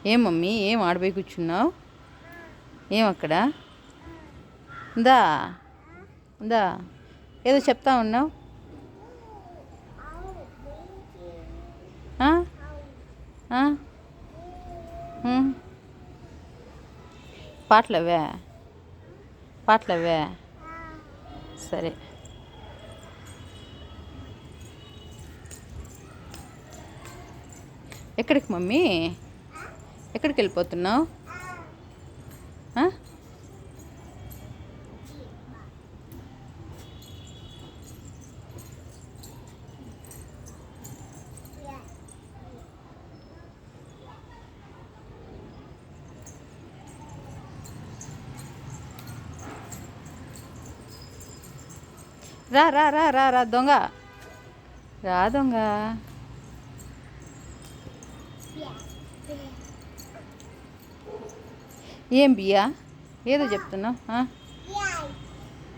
ఏం మమ్మీ ఏం ఆడిపోయి కూర్చున్నావు? ఏం అక్కడ ఉందా? ఉందా? ఏదో చెప్తా ఉన్నావు. పాటలవే పాటలవే సరే. ఎక్కడికి మమ్మీ? ఎక్కడికి వెళ్ళిపోతున్నావు? రా రా రా రా రా దొంగ, రా దొంగ. ఏం బియ్యా? ఏదో చెప్తున్నావు.